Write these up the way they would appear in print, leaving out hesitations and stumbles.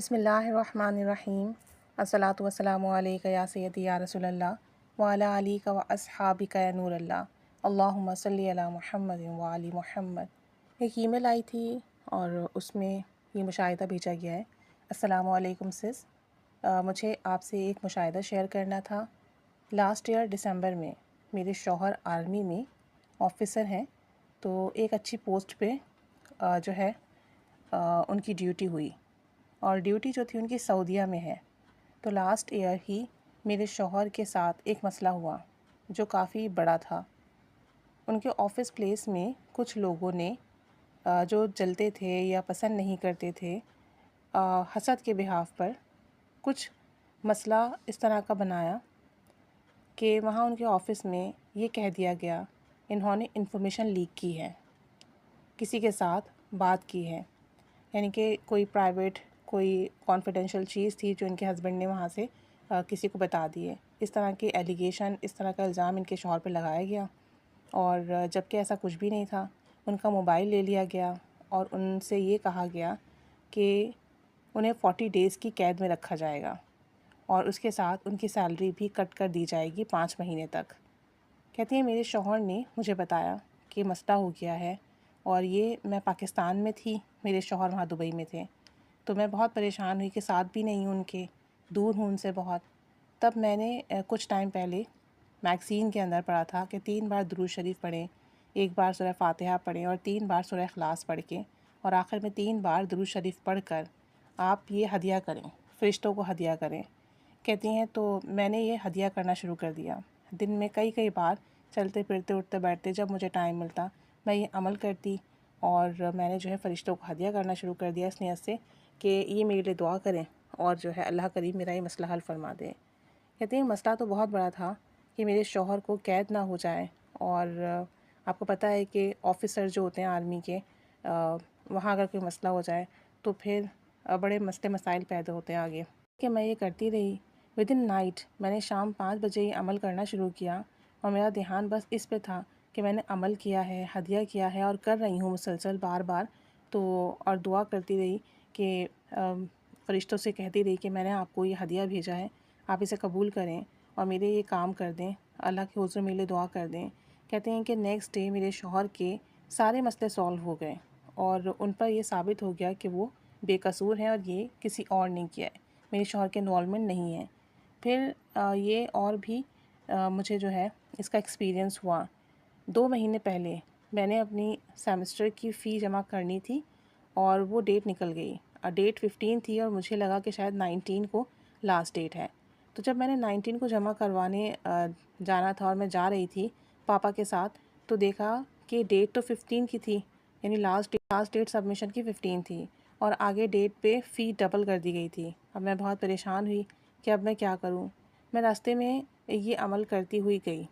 बिस्मिल्लाहिर्रहमानिर्रहीम। अस्सलातु वस्सलामु अलैका या सय्यदी या रसूलल्लाह व अला आलिका व अस्हाबिका या नूरल्लाह अल्लाहुम्मा सल्ली अला मुहम्मदिन व आलि मुहम्मद। एक ईमेल आई थी और उसमें ये मुशाहिदा भेजा गया है। अस्सलामु अलैकुम सिस, मुझे आपसे एक मुशाहिदा शेयर करना था। लास्ट ईयर दिसंबर में मेरे शौहर आर्मी में ऑफिसर हैं, तो एक अच्छी पोस्ट पे जो है उनकी ड्यूटी हुई और ड्यूटी जो थी उनकी सऊदीया में है। तो लास्ट ईयर ही मेरे शौहर के साथ एक मसला हुआ जो काफ़ी बड़ा था। उनके ऑफ़िस प्लेस में कुछ लोगों ने जो जलते थे या पसंद नहीं करते थे, हसद के बिहाफ़ पर कुछ मसला इस तरह का बनाया कि वहाँ उनके ऑफ़िस में ये कह दिया गया इन्होंने इन्फॉर्मेशन लीक की है, किसी के साथ बात की है, यानी कि कोई प्राइवेट कोई कॉन्फिडेंशियल चीज़ थी जो इनके हस्बैंड ने वहाँ से किसी को बता दी है। इस तरह के एलिगेशन, इस तरह का इल्ज़ाम इनके शौहर पे लगाया गया और जबकि ऐसा कुछ भी नहीं था। उनका मोबाइल ले लिया गया और उनसे ये कहा गया कि उन्हें 40 डेज़ की कैद में रखा जाएगा और उसके साथ उनकी सैलरी भी कट कर दी जाएगी 5 महीने तक। कहती हैं मेरे शौहर ने मुझे बताया कि मसला हो गया है और ये मैं पाकिस्तान में थी, मेरे शौहर वहाँ दुबई में थे। तो मैं बहुत परेशान हुई कि साथ भी नहीं हूँ उनके, दूर हूँ उनसे बहुत। तब मैंने कुछ टाइम पहले मैगज़ीन के अंदर पढ़ा था कि 3 बार दुरूद शरीफ पढ़ें, 1 बार सूरह फ़ातिहा पढ़ें और 3 बार सूरह इख़लास पढ़ के और आखिर में 3 बार दुरूद शरीफ पढ़ कर आप ये हदिया करें, फ़रिश्तों को हदिया करें। कहती हैं तो मैंने ये हदिया करना शुरू कर दिया। दिन में कई कई बार चलते फिरते उठते बैठते जब मुझे टाइम मिलता मैं ये अमल करती और मैंने जो है फ़रिश्तों को हदिया करना शुरू कर दिया इस नियत से कि ये मेरे लिए दुआ करें और जो है अल्लाह करीम मेरा ये मसला हल फरमा दे। कहते हैं मसला तो बहुत बड़ा था कि मेरे शौहर को कैद ना हो जाए और आपको पता है कि ऑफ़िसर जो होते हैं आर्मी के, वहाँ अगर कोई मसला हो जाए तो फिर बड़े मसले मसाइल पैदा होते हैं आगे। कि मैं ये करती रही। विदिन नाइट मैंने शाम 5 बजे ये अमल करना शुरू किया और मेरा ध्यान बस इस पे था कि मैंने अमल किया है, हदिया किया है और कर रही हूँ मुसलसल बार बार। तो और दुआ करती रही कि फ़रिश्तों से कहती रही कि मैंने आपको ये हदिया भेजा है, आप इसे कबूल करें और मेरे ये काम कर दें, अल्लाह के हुज़ूर मेरे लिए दुआ कर दें। कहते हैं कि नेक्स्ट डे मेरे शौहर के सारे मसले सॉल्व हो गए और उन पर ये साबित हो गया कि वो बेकसूर हैं और ये किसी और ने किया है, मेरे शौहर के इन्वॉल्वमेंट नहीं है। फिर ये और भी मुझे जो है इसका एक्सपीरियंस हुआ। 2 महीने पहले मैंने अपनी सेमेस्टर की फ़ी जमा करनी थी और वो डेट निकल गई। डेट 15 थी और मुझे लगा कि शायद 19 को लास्ट डेट है। तो जब मैंने 19 को जमा करवाने जाना था और मैं जा रही थी पापा के साथ, तो देखा कि डेट तो 15 की थी, यानी लास्ट डेट सबमिशन की 15 थी और आगे डेट पे फ़ी डबल कर दी गई थी। अब मैं बहुत परेशान हुई कि अब मैं क्या करूँ? मैं रास्ते में ये अमल करती हुई गई,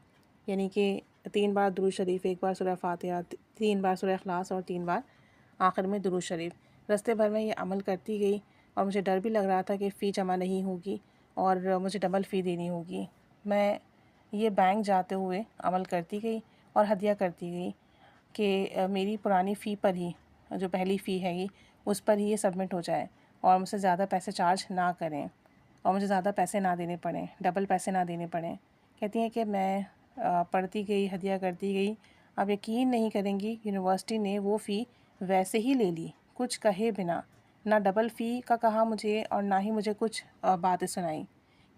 यानी कि 3 बार दुरूद शरीफ, 1 बार सूरह फ़ातिहा, 3 बार सूरह इख़लास और 3 बार आखिर में दुरूद शरीफ। रास्ते भर में ये अमल करती गई और मुझे डर भी लग रहा था कि फ़ी जमा नहीं होगी और मुझे डबल फ़ी देनी होगी। मैं ये बैंक जाते हुए अमल करती गई और हदिया करती गई कि मेरी पुरानी फ़ी पर ही, जो पहली फ़ी है ये, उस पर ही ये सबमिट हो जाए और मुझसे ज़्यादा पैसे चार्ज ना करें और मुझे ज़्यादा पैसे ना देने पड़ें, डबल पैसे ना देने पड़ें। कहती हैं कि मैं पढ़ती गई, हदिया करती गई। आप यकीन नहीं करेंगी, यूनिवर्सिटी ने वो फ़ी वैसे ही ले ली, कुछ कहे बिना। ना डबल फ़ी का कहा मुझे और ना ही मुझे कुछ बातें सुनाई।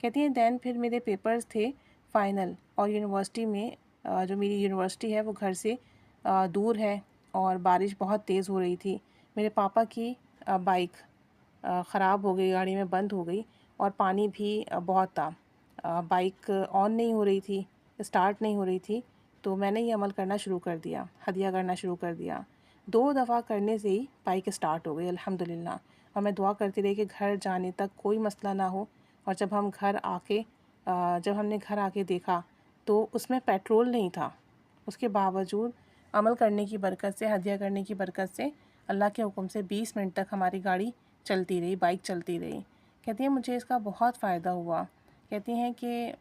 कहती हैं दैन फिर मेरे पेपर्स थे फ़ाइनल और यूनिवर्सिटी में, जो मेरी यूनिवर्सिटी है वो घर से दूर है और बारिश बहुत तेज़ हो रही थी। मेरे पापा की बाइक ख़राब हो गई, गाड़ी में बंद हो गई और पानी भी बहुत था। बाइक ऑन नहीं हो रही थी, स्टार्ट नहीं हो रही थी। तो मैंने ये अमल करना शुरू कर दिया, हदिया करना शुरू कर दिया। 2 दफ़ा करने से ही बाइक स्टार्ट हो गई अल्हम्दुलिल्लाह। और मैं दुआ करती रही कि घर जाने तक कोई मसला ना हो। और जब हमने घर आके देखा तो उसमें पेट्रोल नहीं था। उसके बावजूद अमल करने की बरकत से, हदिया करने की बरकत से, अल्लाह के हुक्म से 20 मिनट तक हमारी गाड़ी चलती रही, बाइक चलती रही। कहती हैं मुझे इसका बहुत फ़ायदा हुआ। कहती हैं कि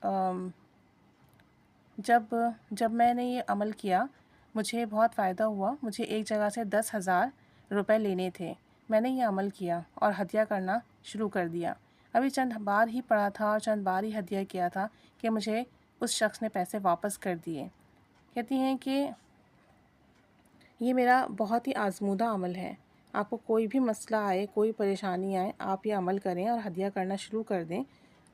जब जब मैंने ये अमल किया मुझे बहुत फ़ायदा हुआ। मुझे एक जगह से 10,000 रुपए लेने थे, मैंने ये अमल किया और हदिया करना शुरू कर दिया। अभी चंद बार ही पढ़ा था और चंद बार ही हदिया किया था कि मुझे उस शख्स ने पैसे वापस कर दिए। कहती हैं कि ये मेरा बहुत ही आज़मूदा अमल है। आपको कोई भी मसला आए, कोई परेशानी आए, आप ये अमल करें और हदिया करना शुरू कर दें।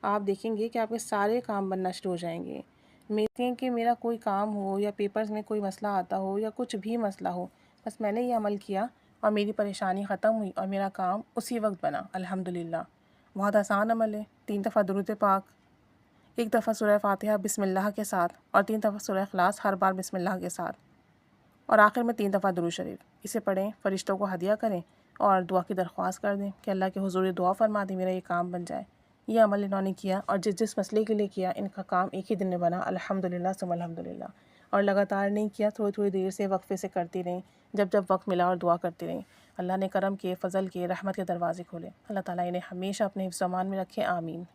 आप देखेंगे कि आपके सारे काम बनना शुरू हो जाएंगे। मेरे कि मेरा कोई काम हो या पेपर्स में कोई मसला आता हो या कुछ भी मसला हो, बस मैंने ये अमल किया और मेरी परेशानी ख़त्म हुई और मेरा काम उसी वक्त बना। अल्हम्दुलिल्लाह। बहुत आसान अमल है। 3 दफ़ा दुरूद पाक, 1 दफ़ा सूरह फ़ातिहा बिस्मिल्लाह के साथ और 3 दफ़ा सूरह इखलास, हर बार बिस्मिल्लाह के साथ, और आखिर में 3 दफ़ा दुरूद शरीफ। इसे पढ़ें, फ़रिश्तों को हदिया करें और दुआ की दरख्वास्त कर दें कि अल्लाह के हुज़ूर दुआ फरमा दें मेरा ये काम बन जाए। ये अमल इन्होंने किया और जिस जिस मसले के लिए किया, इनका काम एक ही दिन में बना। अल्हम्दुलिल्लाह सुम्मा अल्हम्दुलिल्लाह। और लगातार नहीं किया, थोड़ी थोड़ी देर से वक्फे से करती रहीं, जब जब वक्त मिला और दुआ करती रहीं। अल्लाह ने करम के, फ़ज़ल के, रहमत के दरवाज़े खोले। अल्लाह ताला इन्हें हमेशा अपने हिफ्ज़-ओ-अमान में रखे। आमीन।